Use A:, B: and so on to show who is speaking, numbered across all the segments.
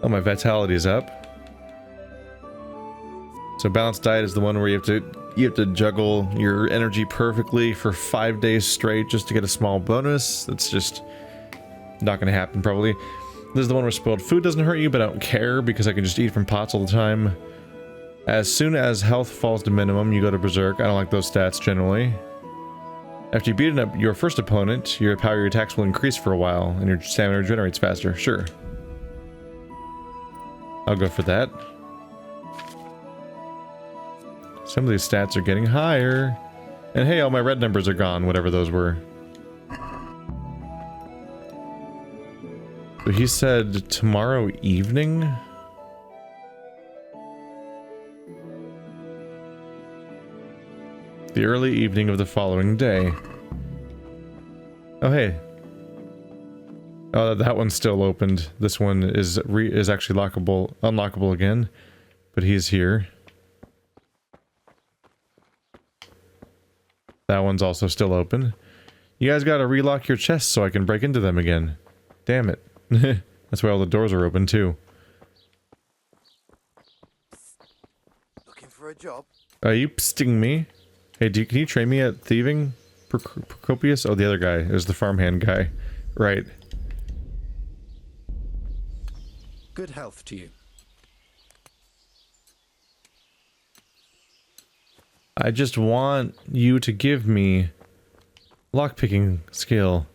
A: Oh, my vitality is up. So balanced diet is the one where you have to juggle your energy perfectly for 5 days straight just to get a small bonus. That's just not going to happen probably. This is the one where spoiled food doesn't hurt you, but I don't care because I can just eat from pots all the time. As soon as health falls to minimum, you go to berserk. I don't like those stats generally. After you beat up your first opponent, your power, your attacks will increase for a while, and your stamina regenerates faster. Sure. I'll go for that. Some of these stats are getting higher. And hey, all my red numbers are gone, whatever those were. So he said tomorrow evening? The early evening of the following day. Oh, hey. Oh, that one's still opened. This one is actually unlockable again. But he's here. That one's also still open. You guys gotta relock your chests so I can break into them again. Damn it. That's why all the doors are open too.
B: Looking for a job?
A: Are you sting me? Hey, can you train me at thieving? Procopius? Oh, the other guy. It was the farmhand guy. Right.
C: Good health to you.
A: I just want you to give me lockpicking skill.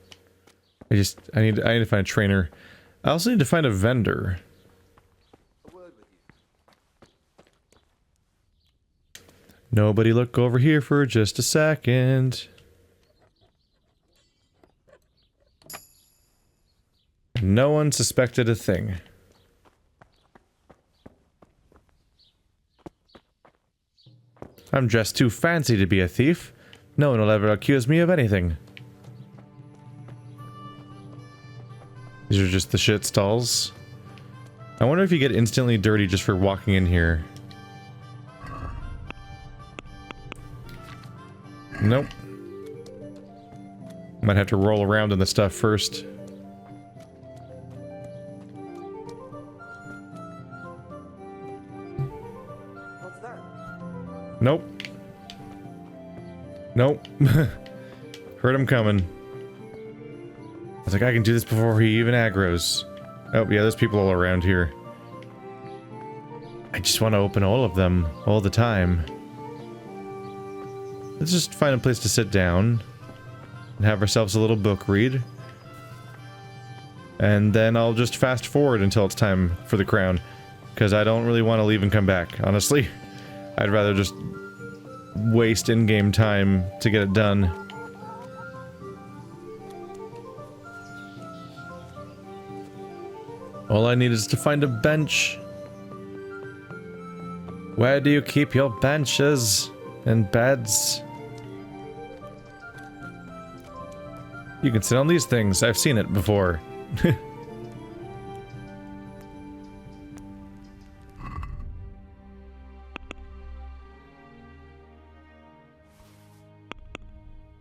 A: I need to find a trainer. I also need to find a vendor.
B: A word with you.
A: Nobody look over here for just a second. No one suspected a thing. I'm dressed too fancy to be a thief. No one will ever accuse me of anything. These are just the shit stalls. I wonder if you get instantly dirty just for walking in here. Nope. Might have to roll around in the stuff first.
B: What's that?
A: Nope. Nope. Heard him coming. I was like, I can do this before he even aggroes. Oh, yeah, there's people all around here. I just want to open all of them, all the time. Let's just find a place to sit down. And have ourselves a little book read. And then I'll just fast forward until it's time for the crown. Because I don't really want to leave and come back, honestly. I'd rather just waste in-game time to get it done. All I need is to find a bench. Where do you keep your benches and beds? You can sit on these things. I've seen it before.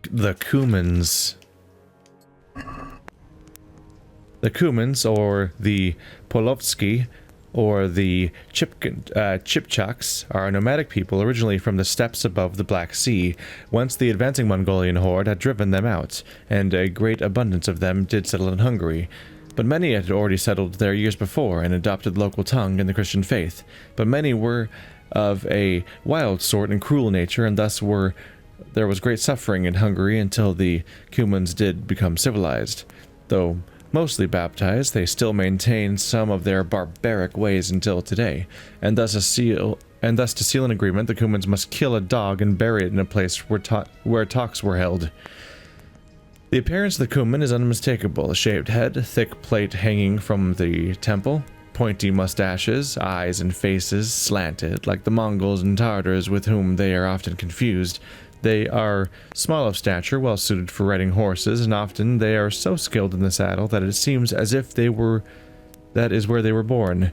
A: The Cumans. The Cumans, or the Polovsky, or the Chipchaks, are a nomadic people originally from the steppes above the Black Sea, whence the advancing Mongolian horde had driven them out, and a great abundance of them did settle in Hungary. But many had already settled there years before, and adopted the local tongue and the Christian faith. But many were of a wild sort and cruel nature, and thus there was great suffering in Hungary until the Cumans did become civilized. Though mostly baptized, they still maintain some of their barbaric ways until today, and thus to seal an agreement, the Cumans must kill a dog and bury it in a place where talks were held. The appearance of the Cuman is unmistakable: a shaved head, thick plate hanging from the temple, pointy mustaches, eyes and faces slanted, like the Mongols and Tartars with whom they are often confused. They are small of stature, well suited for riding horses, and often they are so skilled in the saddle that it seems as if that is where they were born.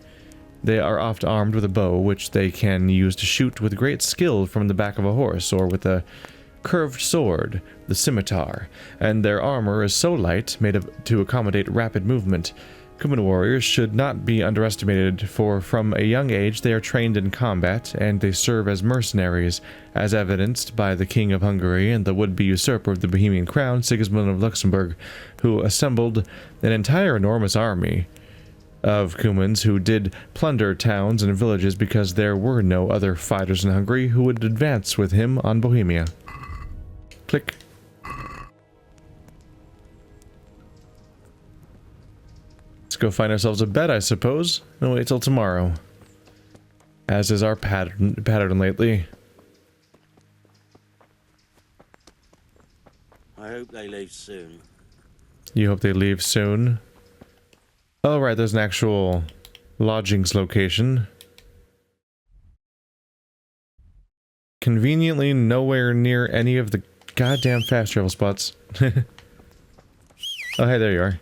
A: They are oft armed with a bow, which they can use to shoot with great skill from the back of a horse, or with a curved sword, the scimitar, and their armor is so light, made to accommodate rapid movement, Cuman warriors should not be underestimated, for from a young age they are trained in combat, and they serve as mercenaries, as evidenced by the King of Hungary and the would-be usurper of the Bohemian crown, Sigismund of Luxembourg, who assembled an entire enormous army of Cumans who did plunder towns and villages because there were no other fighters in Hungary who would advance with him on Bohemia. Click. Let's go find ourselves a bed, I suppose, and wait till tomorrow. As is our pattern lately.
D: I hope they leave soon.
A: You hope they leave soon? Oh, right, there's an actual lodgings location. Conveniently nowhere near any of the goddamn fast travel spots. Oh, hey, there you are.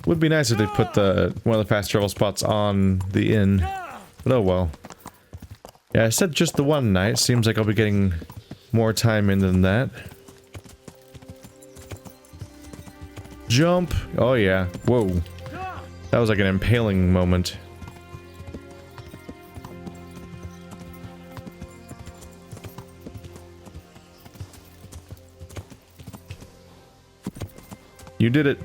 A: Would be nice if they put one of the fast travel spots on the inn. But oh well. Yeah, I said just the one night. Seems like I'll be getting more time in than that. Jump! Oh yeah. Whoa. That was like an impaling moment. You did it.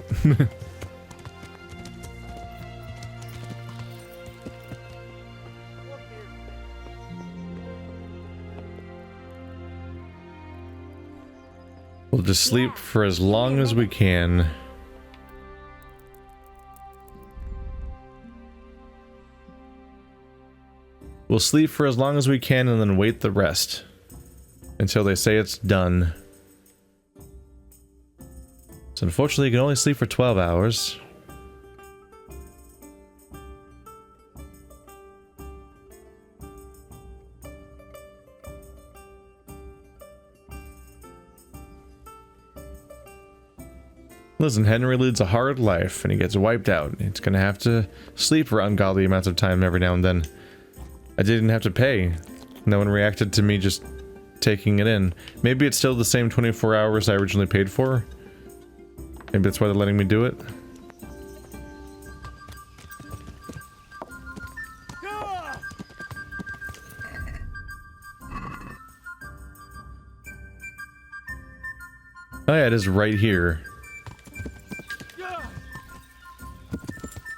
A: We'll just sleep for as long as we can. We'll sleep for as long as we can and then wait the rest. Until they say it's done. So unfortunately you can only sleep for 12 hours. Listen, Henry leads a hard life and he gets wiped out. He's gonna have to sleep for ungodly amounts of time every now and then. I didn't have to pay. No one reacted to me just taking it in. Maybe it's still the same 24 hours I originally paid for. Maybe that's why they're letting me do it. Oh yeah, it is right here.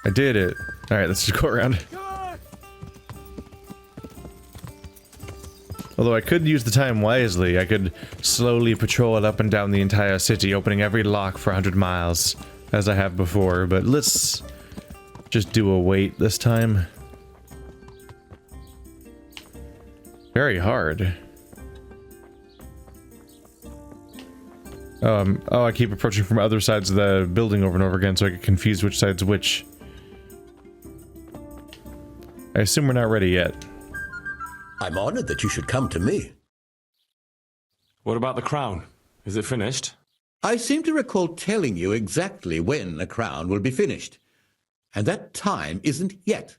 A: I did it. Alright, let's just go around. Although I could use the time wisely, I could slowly patrol it up and down the entire city, opening every lock for 100 miles, as I have before, but let's just do a wait this time. Very hard. Oh, I keep approaching from other sides of the building over and over again, so I get confused which side's which. I assume we're not ready yet.
C: I'm honored that you should come to me.
E: What about the crown? Is it finished?
C: I seem to recall telling you exactly when the crown will be finished. And that time isn't yet.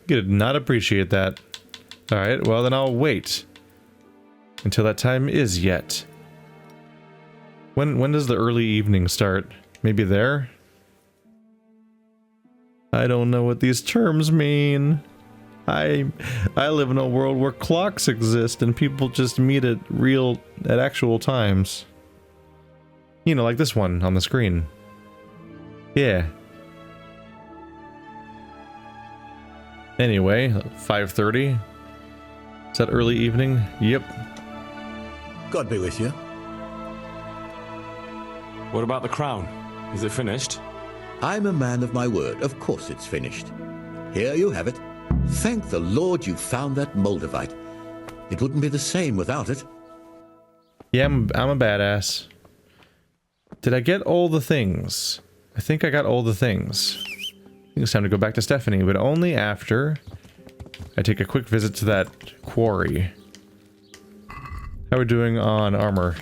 A: You did not appreciate that. Alright, well then I'll wait. Until that time is yet. When does the early evening start? Maybe there? I don't know what these terms mean. I live in a world where clocks exist and people just meet at actual times. You know, like this one on the screen. Yeah. Anyway, 5:30. Is that early evening? Yep.
C: God be with you.
E: What about the crown? Is it finished?
C: I'm a man of my word. Of course it's finished. Here you have it. Thank the Lord you found that Moldavite. It wouldn't be the same without it.
A: Yeah, I'm a badass. Did I get all the things? I think I got all the things. I think it's time to go back to Stephanie, but only after I take a quick visit to that quarry. How are we doing on armor?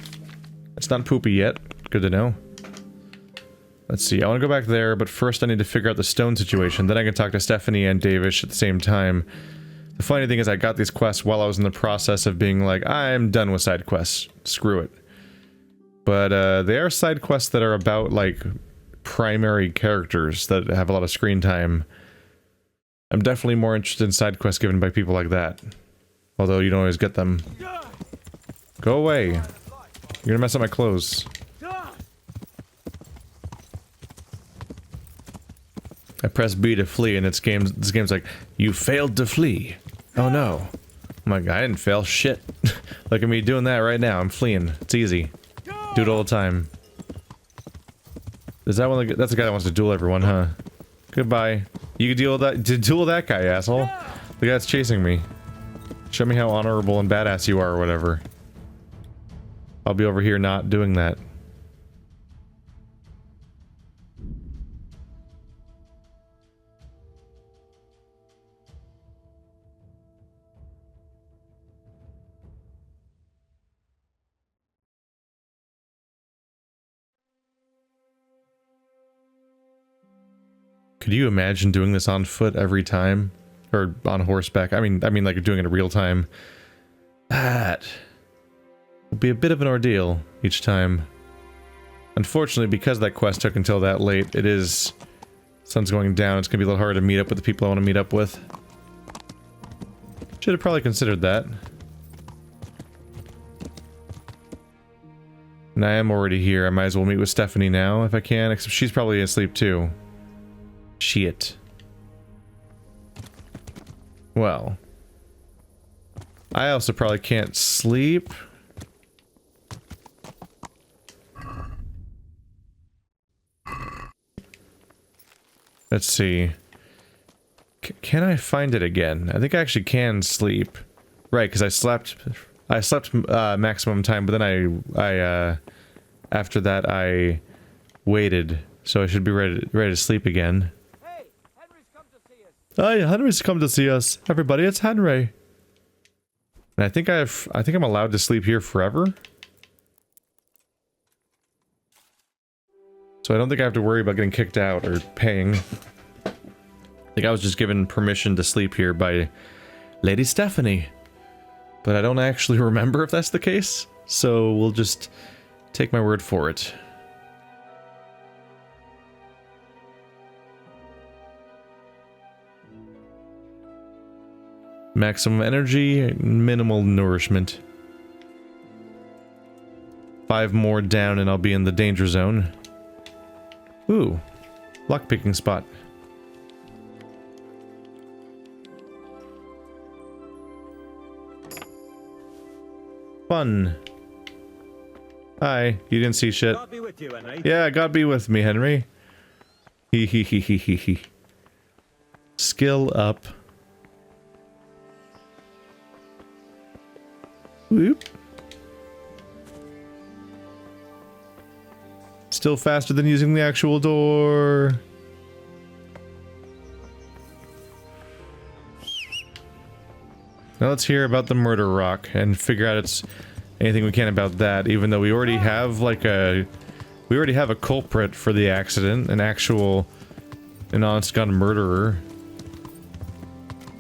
A: It's not poopy yet. Good to know. Let's see, I want to go back there, but first I need to figure out the stone situation. Then I can talk to Stephanie and Divish at the same time. The funny thing is I got these quests while I was in the process of being like, I'm done with side quests. Screw it. But they are side quests that are about, like, primary characters that have a lot of screen time. I'm definitely more interested in side quests given by people like that. Although you don't always get them. Go away. You're gonna mess up my clothes. I press B to flee and this game's like, you failed to flee. Oh no. I'm like, I didn't fail shit. Look at me doing that right now. I'm fleeing. It's easy. Do it all the time. Is that one? That's the guy that wants to duel everyone, huh? Goodbye. You can deal with that. Duel that guy, asshole. The guy's chasing me. Show me how honorable and badass you are, or whatever. I'll be over here not doing that. Could you imagine doing this on foot every time? Or on horseback? I mean like doing it in real time. That will be a bit of an ordeal each time. Unfortunately, because that quest took until that late, it is... Sun's going down, it's gonna be a little hard to meet up with the people I want to meet up with. Should have probably considered that. And I am already here, I might as well meet with Stephanie now if I can, except she's probably asleep too. Shit. Well. I also probably can't sleep. Let's see. Can I find it again? I think I actually can sleep. Right, because I slept maximum time, but then I after that I waited, so I should be ready to sleep again.
B: Hey, Henry's come to see us.
A: Hi, Henry's come to see us. Everybody, it's Henry. And I think I'm allowed to sleep here forever. So I don't think I have to worry about getting kicked out or paying. I think I was just given permission to sleep here by Lady Stephanie. But I don't actually remember if that's the case, so we'll just take my word for it. Maximum energy, minimal nourishment. 5 more down and I'll be in the danger zone. Ooh, lockpicking spot. Fun. Hi, you didn't see shit.
F: God be with you, Henry.
A: Yeah, God be with me, Henry. Hee hee hee hee hee hee. Skill up. Whoop. Still faster than using the actual door. Now let's hear about the murder rock and figure out anything we can about that, even though we already have like a culprit for the accident, an honest gun murderer.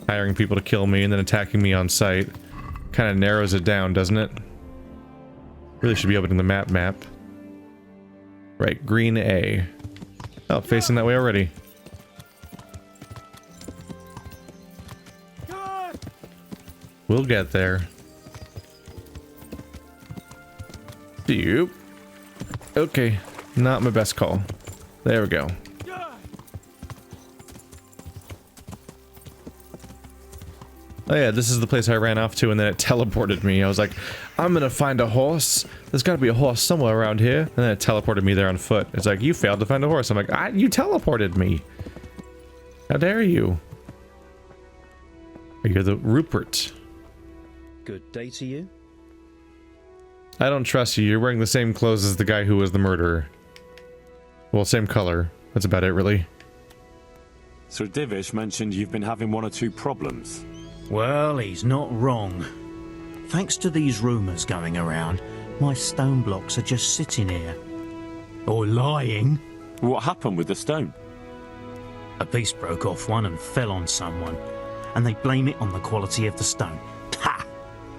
A: Hiring people to kill me and then attacking me on sight. Kind of narrows it down, doesn't it? Really should be opening the map. Right, green A. Oh, facing that way already. We'll get there. Doop. Okay, not my best call. There we go. Oh yeah, this is the place I ran off to and then it teleported me. I was like, I'm gonna find a horse. There's gotta be a horse somewhere around here. And then it teleported me there on foot. It's like, you failed to find a horse. I'm like, you teleported me. How dare you? You're the Rupert.
F: Good day to you.
A: I don't trust you. You're wearing the same clothes as the guy who was the murderer. Well, same color. That's about it, really.
E: So Divish mentioned you've been having 1 or 2 problems.
G: Well, he's not wrong. Thanks to these rumours going around, my stone blocks are just sitting here. Or lying.
E: What happened with the stone?
G: A beast broke off one and fell on someone, and they blame it on the quality of the stone. Ha!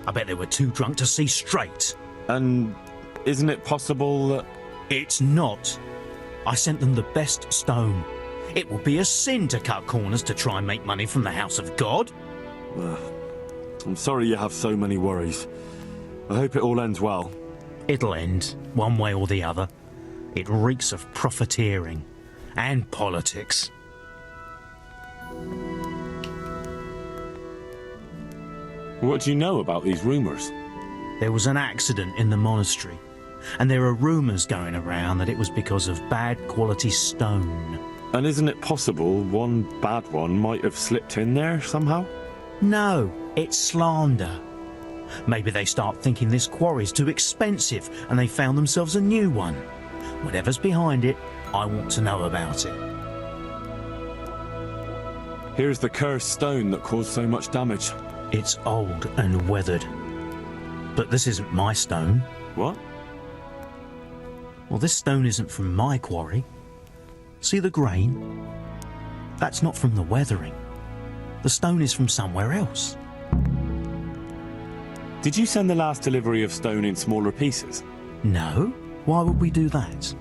G: I bet they were too drunk to see straight.
E: And isn't it possible that...
G: It's not. I sent them the best stone. It would be a sin to cut corners to try and make money from the house of God.
E: I'm sorry you have so many worries. I hope it all ends well.
G: It'll end, one way or the other. It reeks of profiteering and politics.
E: What do you know about these rumours?
G: There was an accident in the monastery, and there are rumours going around that it was because of bad quality stone.
E: And isn't it possible one bad one might have slipped in there somehow?
G: No, it's slander. Maybe they start thinking this quarry's too expensive and they found themselves a new one. Whatever's behind it, I want to know about it.
E: Here's the cursed stone that caused so much damage.
G: It's old and weathered. But this isn't my stone.
E: What?
G: Well, this stone isn't from my quarry. See the grain? That's not from the weathering. The stone is from somewhere else.
E: Did you send the last delivery of stone in smaller pieces?
G: No. Why would we do that?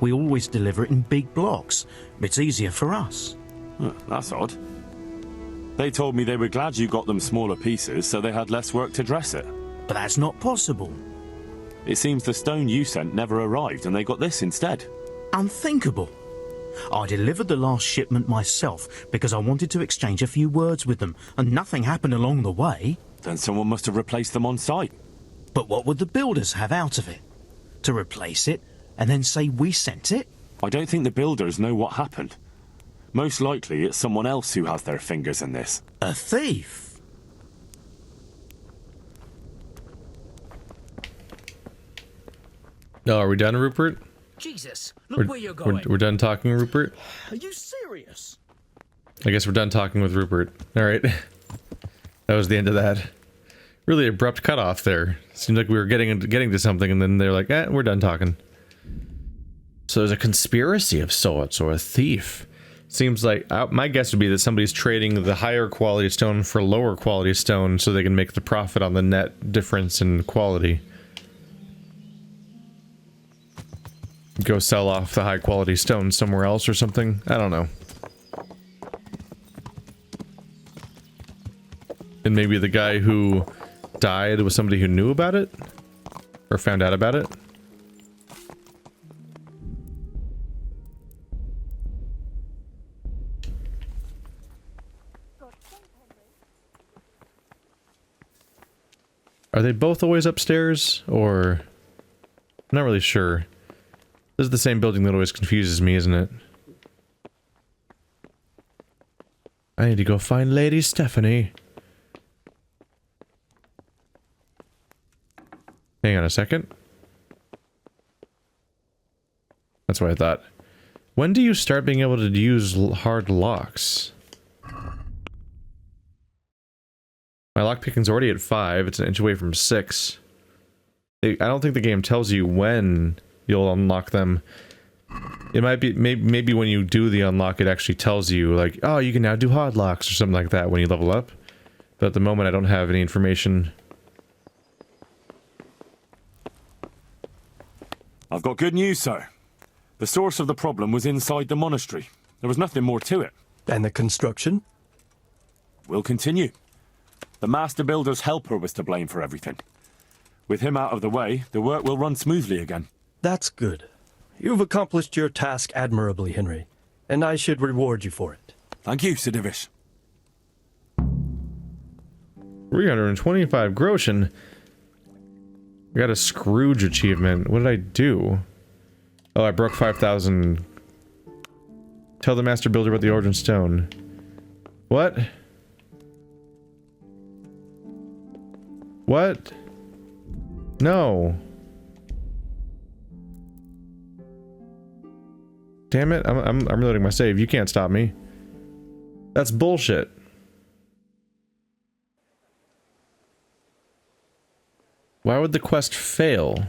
G: We always deliver it in big blocks. It's easier for us.
E: That's odd. They told me they were glad you got them smaller pieces so they had less work to dress it.
G: But that's not possible.
E: It seems the stone you sent never arrived and they got this instead.
G: Unthinkable. I delivered the last shipment myself because I wanted to exchange a few words with them, and nothing happened along the way.
E: Then someone must have replaced them on site.
G: But what would the builders have out of it? To replace it and then say we sent it?
E: I don't think the builders know what happened. Most likely it's someone else who has their fingers in this.
G: A thief?
A: Oh, are we done, Rupert?
B: Jesus, look where you're going.
A: We're done talking, Rupert?
B: Are you serious?
A: I guess we're done talking with Rupert. Alright. That was the end of that. Really abrupt cutoff there. Seemed like we were getting to something, and then they're like, we're done talking. So there's a conspiracy of sorts, or a thief. Seems like, my guess would be that somebody's trading the higher quality stone for lower quality stone so they can make the profit on the net difference in quality. Go sell off the high quality stone somewhere else or something? I don't know. And maybe the guy who died was somebody who knew about it? Or found out about it? Are they both always upstairs? Or... I'm not really sure. This is the same building that always confuses me, isn't it? I need to go find Lady Stephanie. Hang on a second. That's what I thought. When do you start being able to use hard locks? My lockpicking's already at 5. It's an inch away from 6. I don't think the game tells you when you'll unlock them. It might be, maybe when you do the unlock, it actually tells you, like, oh, you can now do hard locks or something like that when you level up. But at the moment, I don't have any information.
E: I've got good news, sir. The source of the problem was inside the monastery. There was nothing more to it.
H: And the construction?
E: We'll continue. The master builder's helper was to blame for everything. With him out of the way, the work will run smoothly again.
H: That's good. You've accomplished your task admirably, Henry, and I should reward you for it.
E: Thank you, Sir Divish.
A: 325 groschen. I got a Scrooge achievement. What did I do? Oh, I broke 5,000. Tell the master builder about the origin stone. What? What? No. Damn it, I'm reloading my save. You can't stop me. That's bullshit. Why would the quest fail?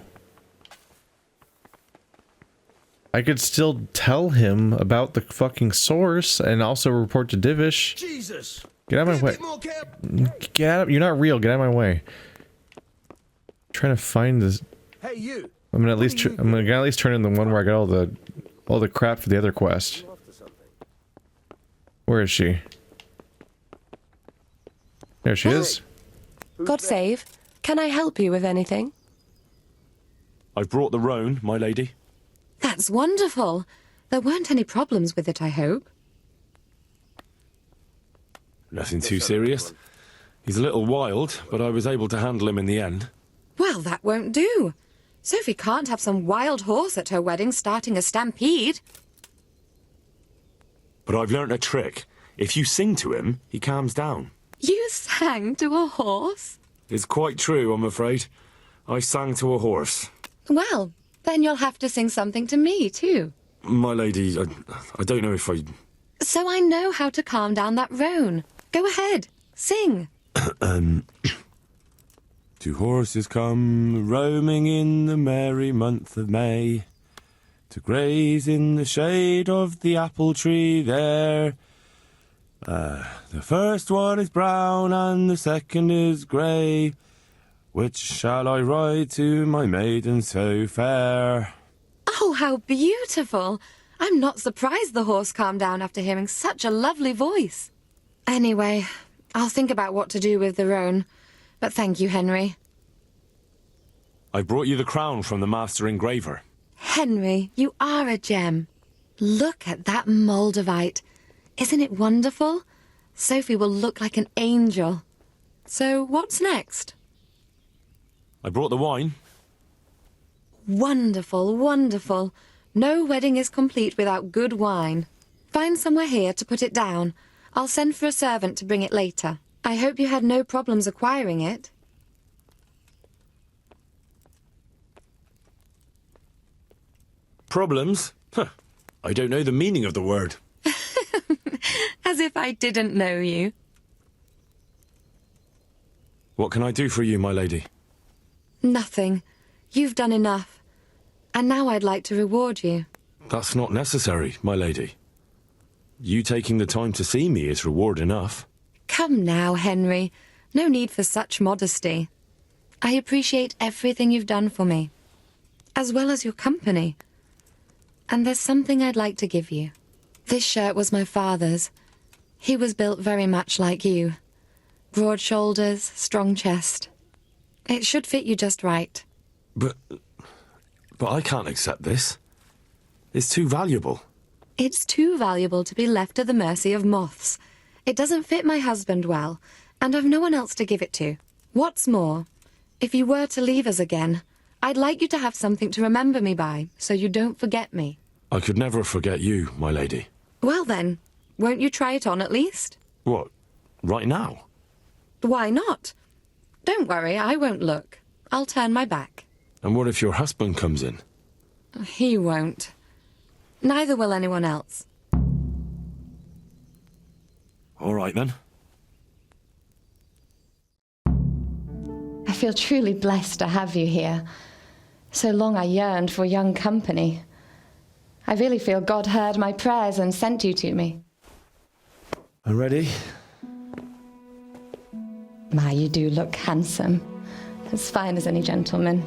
A: I could still tell him about the fucking source and also report to Divish.
B: Jesus!
A: Get out of my way. Get out of, you're not real, get out of my way. I'm trying to find this.
B: Hey, you!
A: I'm gonna at least turn in the one where I got all the crap for the other quest. Where is she? There she is.
I: God save. Can I help you with anything?
E: I've brought the roan, my lady.
I: That's wonderful. There weren't any problems with it, I hope.
E: Nothing too serious. He's a little wild, but I was able to handle him in the end.
I: Well, that won't do. Sophie can't have some wild horse at her wedding starting a stampede.
E: But I've learnt a trick. If you sing to him, he calms down.
I: You sang to a horse?
E: It's quite true, I'm afraid. I sang to a horse.
I: Well, then you'll have to sing something to me, too.
E: My lady, I don't know if I...
I: So I know how to calm down that roan. Go ahead, sing.
E: Two horses come roaming in the merry month of May to graze in the shade of the apple tree there. The first one is brown and the second is grey. Which shall I ride to, my maiden so fair?
I: Oh, how beautiful. I'm not surprised the horse calmed down after hearing such a lovely voice. Anyway, I'll think about what to do with the roan. But thank you, Henry.
E: I brought you the crown from the master engraver.
I: Henry, you are a gem. Look at that Moldavite. Isn't it wonderful? Sophie will look like an angel. So what's next?
E: I brought the wine.
I: Wonderful, wonderful. No wedding is complete without good wine. Find somewhere here to put it down. I'll send for a servant to bring it later. I hope you had no problems acquiring it.
E: Problems? Huh. I don't know the meaning of the word.
I: As if I didn't know you.
E: What can I do for you, my lady?
I: Nothing. You've done enough. And now I'd like to reward you.
E: That's not necessary, my lady. You taking the time to see me is reward enough.
I: Come now, Henry. No need for such modesty. I appreciate everything you've done for me, as well as your company. And there's something I'd like to give you. This shirt was my father's. He was built very much like you. Broad shoulders, strong chest. It should fit you just right.
E: But I can't accept this. It's too valuable.
I: It's too valuable to be left to the mercy of moths. It doesn't fit my husband well, and I've no one else to give it to. What's more, if you were to leave us again, I'd like you to have something to remember me by, so you don't forget me.
E: I could never forget you, my lady.
I: Well then, won't you try it on at least?
E: What, right now?
I: Why not? Don't worry, I won't look. I'll turn my back.
E: And what if your husband comes in?
I: He won't. Neither will anyone else.
E: All right, then.
J: I feel truly blessed to have you here. So long I yearned for young company. I really feel God heard my prayers and sent you to me.
E: I'm ready.
J: My, you do look handsome. As fine as any gentleman.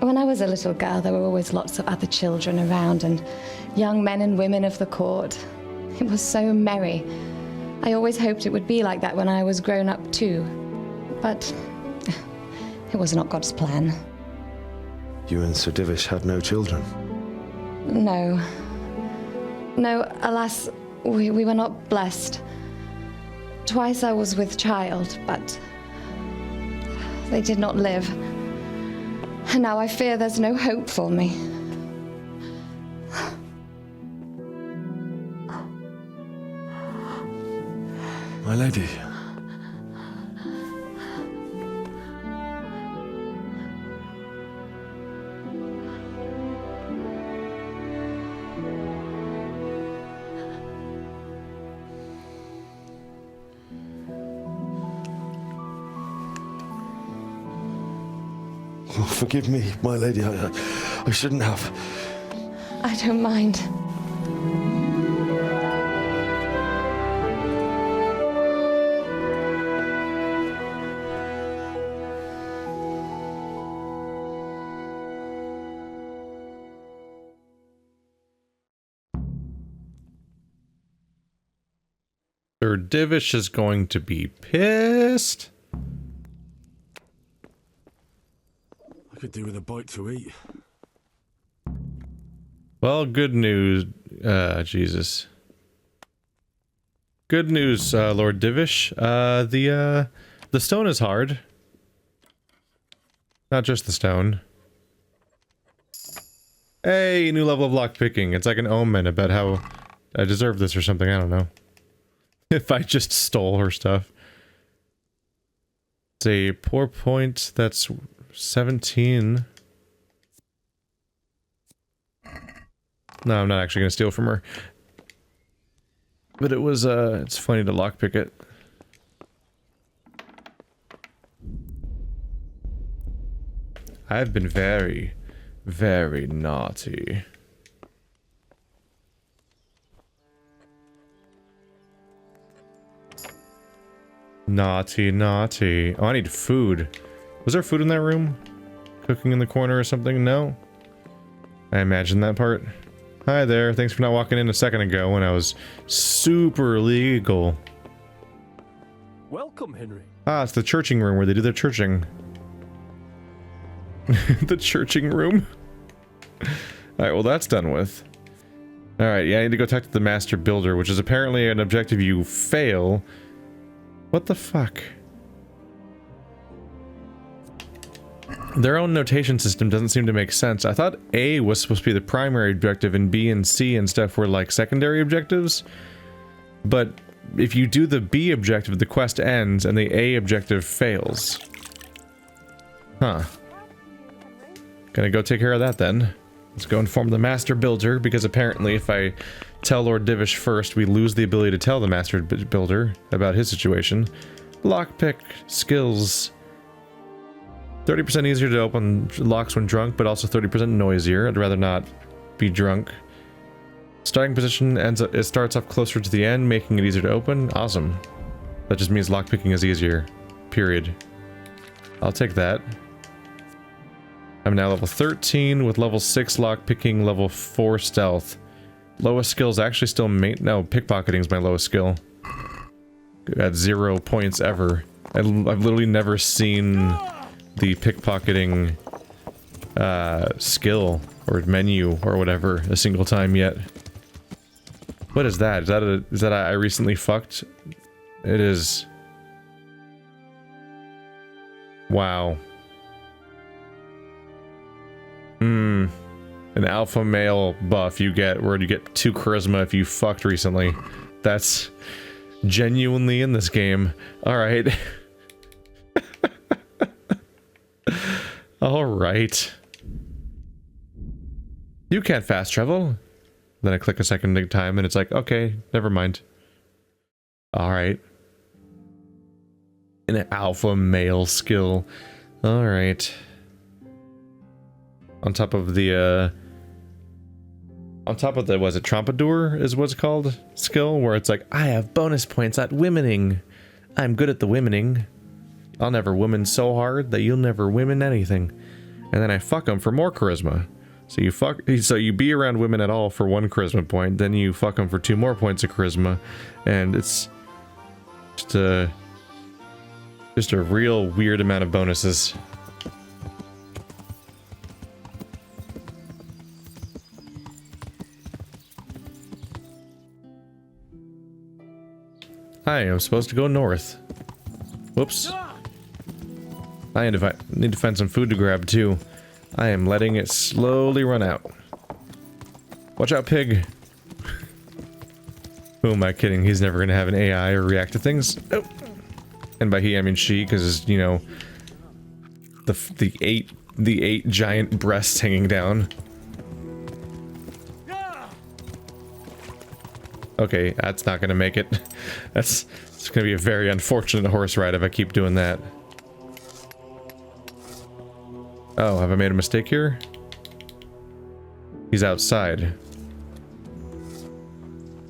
J: When I was a little girl, there were always lots of other children around and young men and women of the court. It was so merry. I always hoped it would be like that when I was grown up too. But it was not God's plan.
K: You and Sir Divish had no children?
J: No. No, alas, we were not blessed. Twice I was with child, but they did not live. And now I fear there's no hope for me.
K: My lady. Oh, forgive me, my lady. I shouldn't have.
J: I don't mind.
A: Sir Divish is going to be pissed.
E: I could do with a bite to eat.
A: Well, good news. Jesus. Good news, Lord Divish. The stone is hard. Not just the stone. Hey, new level of lockpicking. It's like an omen about how I deserve this or something. I don't know. If I just stole her stuff. It's a poor point. That's 17. No, I'm not actually going to steal from her. But it was, it's funny to lockpick it. I've been very, very naughty. Naughty, naughty. Oh, I need food. Was there food in that room? Cooking in the corner or something? No? I imagined that part. Hi there, thanks for not walking in a second ago when I was super legal.
H: Welcome, Henry.
A: Ah, it's the churching room where they do their churching. The churching room? Alright, well that's done with. Alright, yeah, I need to go talk to the master builder, which is apparently an objective you fail. What the fuck? Their own notation system doesn't seem to make sense. I thought A was supposed to be the primary objective and B and C and stuff were like secondary objectives. But if you do the B objective, the quest ends and the A objective fails. Huh. Gonna go take care of that then. Let's go inform the master builder, because apparently if I tell Lord Divish first, we lose the ability to tell the master builder about his situation. Lockpick skills. 30% easier to open locks when drunk, but also 30% noisier. I'd rather not be drunk. Starting position it starts off closer to the end, making it easier to open. Awesome. That just means lockpicking is easier. Period. I'll take that. I'm now level 13 with level 6 lockpicking, level 4 stealth. Lowest skill is actually still no, pickpocketing is my lowest skill. At 0 points ever. I've literally never seen the pickpocketing skill or menu or whatever a single time yet. What is that? Is that I recently fucked? It is. Wow. An alpha male buff you get where you get 2 charisma if you fucked recently. That's genuinely in this game. Alright. Alright. You can't fast travel. Then I click a second time and it's like, okay, never mind. Alright. An alpha male skill. Alright. On top of the, was it Trompedour is what's called? Skill, where it's like, I have bonus points at womening. I'm good at the womening. I'll never women so hard that you'll never women anything. And then I fuck them for more charisma. So you be around women at all for 1 charisma point, then you fuck them for 2 more points of charisma, and it's just a real weird amount of bonuses. Hi, I'm supposed to go north. Whoops. I need to find some food to grab too. I am letting it slowly run out. Watch out, pig. Who am I kidding? He's never gonna have an AI or react to things. Oh. And by he, I mean she, because, you know, the eight giant breasts hanging down. Okay, that's not gonna make it. It's gonna be a very unfortunate horse ride if I keep doing that. Oh, have I made a mistake here? He's outside.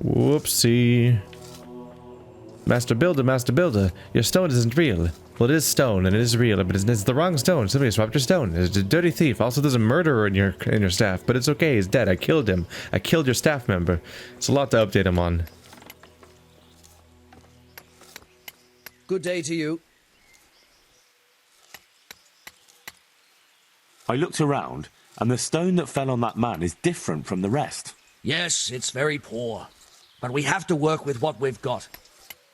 A: Whoopsie. Master Builder, your stone isn't real. Well, it is stone, and it is real, but it's the wrong stone. Somebody swapped your stone. It's a dirty thief. Also, there's a murderer in your staff, but it's okay. He's dead. I killed him. I killed your staff member. It's a lot to update him on.
B: Good day to you.
E: I looked around, and the stone that fell on that man is different from the rest.
B: Yes, it's very poor. But we have to work with what we've got.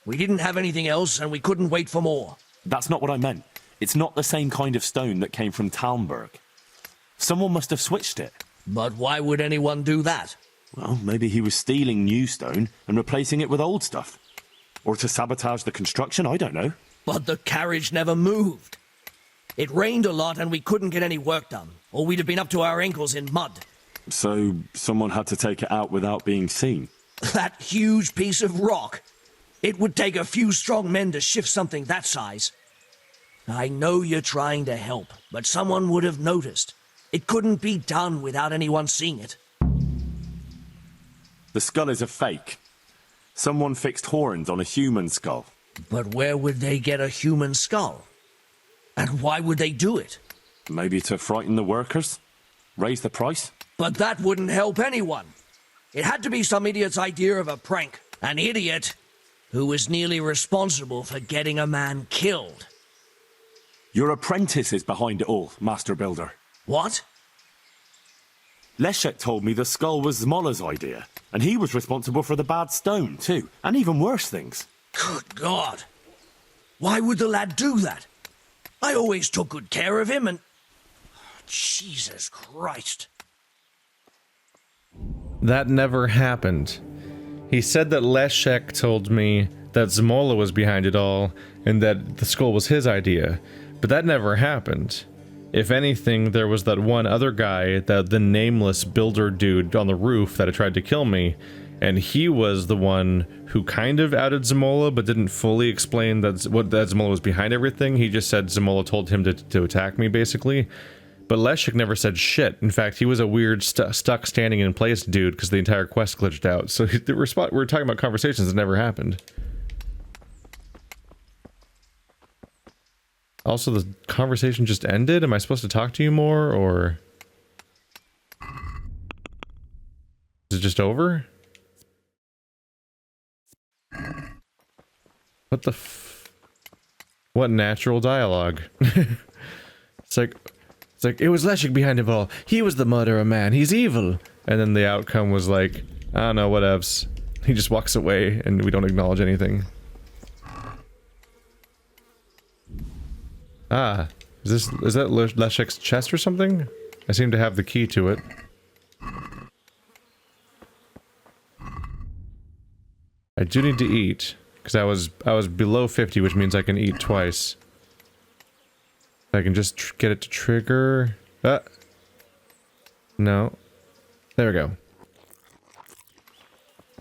B: We didn't have anything else, and we couldn't wait for more.
E: That's not what I meant. It's not the same kind of stone that came from Talmberg. Someone must have switched it.
B: But why would anyone do that?
E: Well, maybe he was stealing new stone and replacing it with old stuff. Or to sabotage the construction, I don't know.
B: But the carriage never moved. It rained a lot and we couldn't get any work done, or we'd have been up to our ankles in mud.
E: So someone had to take it out without being seen.
B: That huge piece of rock. It would take a few strong men to shift something that size. I know you're trying to help, but someone would have noticed. It couldn't be done without anyone seeing it.
E: The skull is a fake. Someone fixed horns on a human skull.
B: But where would they get a human skull? And why would they do it?
E: Maybe to frighten the workers? Raise the price?
B: But that wouldn't help anyone. It had to be some idiot's idea of a prank. An idiot who was nearly responsible for getting a man killed.
E: Your apprentice is behind it all, Master Builder.
B: What?
E: Leszek told me the skull was Zmola's idea, and he was responsible for the bad stone, too, and even worse things.
B: Good God. Why would the lad do that? I always took good care of him and... Jesus Christ.
A: That never happened. He said that Leszek told me that Zmola was behind it all, and that the skull was his idea, but that never happened. If anything, there was that one other guy, the nameless builder dude on the roof that had tried to kill me, and he was the one who kind of outed Zmola, but didn't fully explain that Zmola was behind everything. He just said Zmola told him to attack me, basically. But Leszek never said shit. In fact, he was a weird stuck standing in place dude because the entire quest glitched out. So we're talking about conversations that never happened. Also, the conversation just ended? Am I supposed to talk to you more, or... Is it just over? What the f... What natural dialogue? It's like, it was Leszek behind it all. He was the murderer man. He's evil. And then the outcome was like, I don't know, whatevs. He just walks away, and we don't acknowledge anything. Ah, is that Leszek's chest or something? I seem to have the key to it. I do need to eat, because I was below 50, which means I can eat twice. I can just get it to trigger. No. There we go.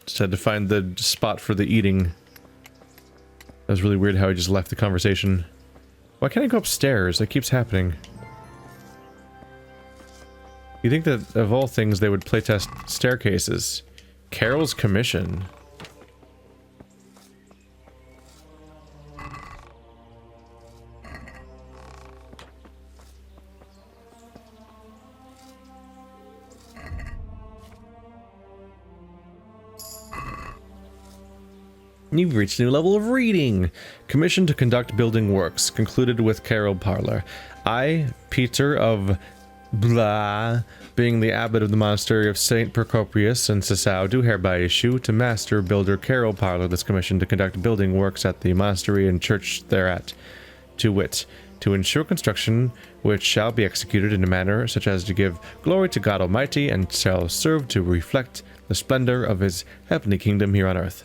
A: Just had to find the spot for the eating. That was really weird how I just left the conversation. Why can't I go upstairs? That keeps happening. You think that, of all things, they would playtest staircases. Carol's commission. You've reached a new level of reading. Commission to conduct building works, concluded with Carol Parlor. I, Peter of Blah, being the abbot of the monastery of St. Procopius in Sessau, do hereby issue to Master Builder Carol Parlor this commission to conduct building works at the monastery and church thereat, to wit, to ensure construction which shall be executed in a manner such as to give glory to God Almighty and shall serve to reflect the splendor of his heavenly kingdom here on earth.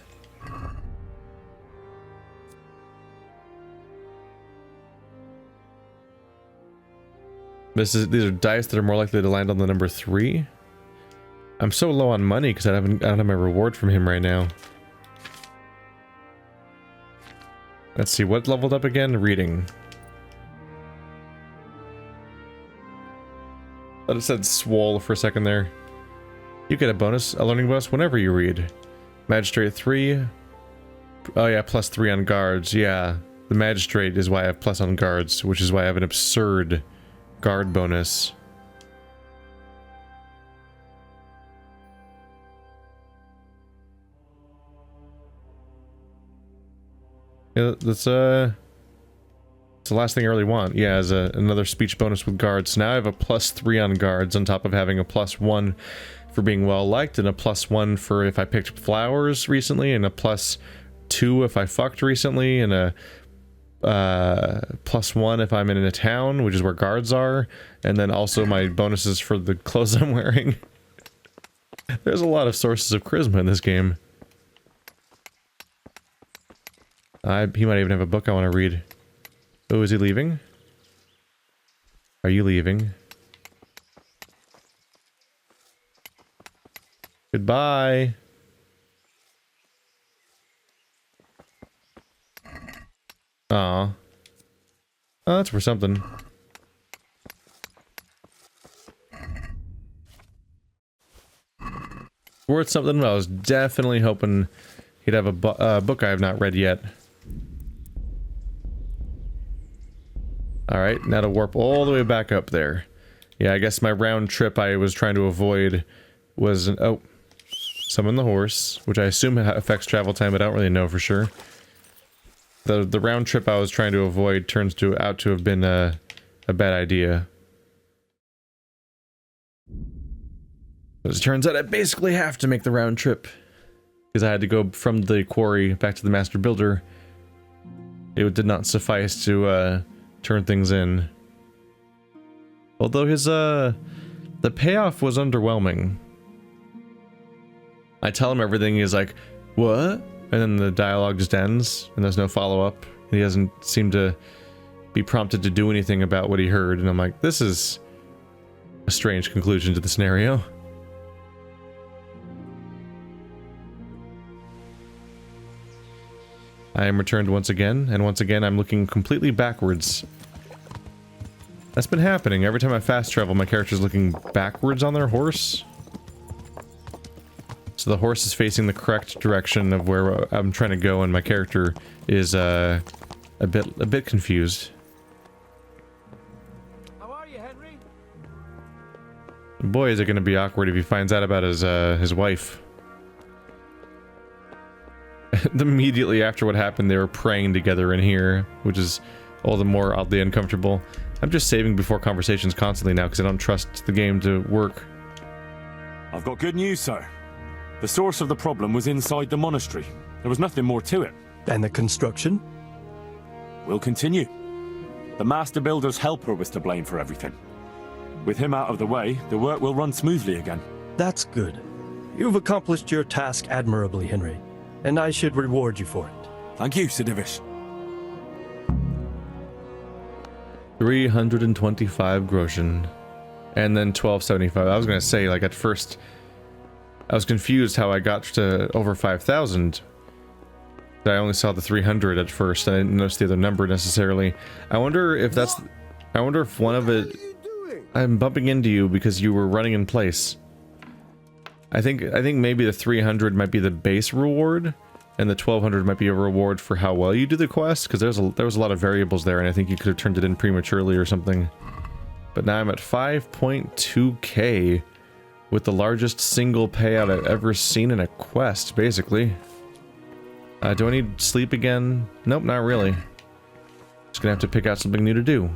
A: These are dice that are more likely to land on the number 3. I'm so low on money because I don't have my reward from him right now. Let's see, what leveled up again? Reading. Thought it said swole for a second there. You get a learning bonus whenever you read. Magistrate 3. Oh yeah, +3 on guards. Yeah, the magistrate is why I have plus on guards, which is why I have an absurd guard bonus. Yeah, that's it's the last thing I really want. Yeah, as another speech bonus with guards. So now I have a +3 on guards on top of having a +1 for being well liked and a +1 for if I picked flowers recently and a +2 if I fucked recently and a +1 if I'm in a town, which is where guards are, and then also my bonuses for the clothes I'm wearing. There's a lot of sources of charisma in this game. He might even have a book I want to read. Oh, is he leaving? Are you leaving? Goodbye. Aw. Oh, that's for something. Worth something, but I was definitely hoping he'd have a book I have not read yet. Alright, now to warp all the way back up there. Yeah, I guess my round trip I was trying to avoid was an... Oh. Summon the horse, which I assume affects travel time, but I don't really know for sure. The round trip I was trying to avoid turns out to have been a bad idea. As it turns out, I basically have to make the round trip. Because I had to go from the quarry back to the master builder. It did not suffice to turn things in. Although his the payoff was underwhelming. I tell him everything, he's like, what? And then the dialogue just ends, and there's no follow-up. He doesn't seem to be prompted to do anything about what he heard, and I'm like, this is a strange conclusion to the scenario. I am returned once again, and once again I'm looking completely backwards. That's been happening. Every time I fast travel, my character's looking backwards on their horse. So the horse is facing the correct direction of where I'm trying to go, and my character is a bit confused.
E: How are you, Henry?
A: Boy, is it going to be awkward if he finds out about his wife. Immediately after what happened, they were praying together in here, which is all the more oddly uncomfortable. I'm just saving before conversations constantly now because I don't trust the game to work.
E: I've got good news, sir. The source of the problem was inside the monastery. There was nothing more to it.
H: And the construction?
E: We'll continue. The master builder's helper was to blame for everything. With him out of the way, the work will run smoothly again.
H: That's good. You've accomplished your task admirably, Henry, and I should reward you for it.
E: Thank you, Sir Divish.
A: 325 groschen. And then 1275. I was gonna say, like, at first I was confused how I got to over 5,000. I only saw the 300 at first. I didn't notice the other number necessarily. I wonder if that's... I wonder if one of it... I'm bumping into you because you were running in place. I think maybe the 300 might be the base reward, and the 1200 might be a reward for how well you do the quest, because there was a lot of variables there, and I think you could have turned it in prematurely or something. But now I'm at 5.2k. With the largest single payout I've ever seen in a quest, basically. Do I need sleep again? Nope, not really. Just gonna have to pick out something new to do.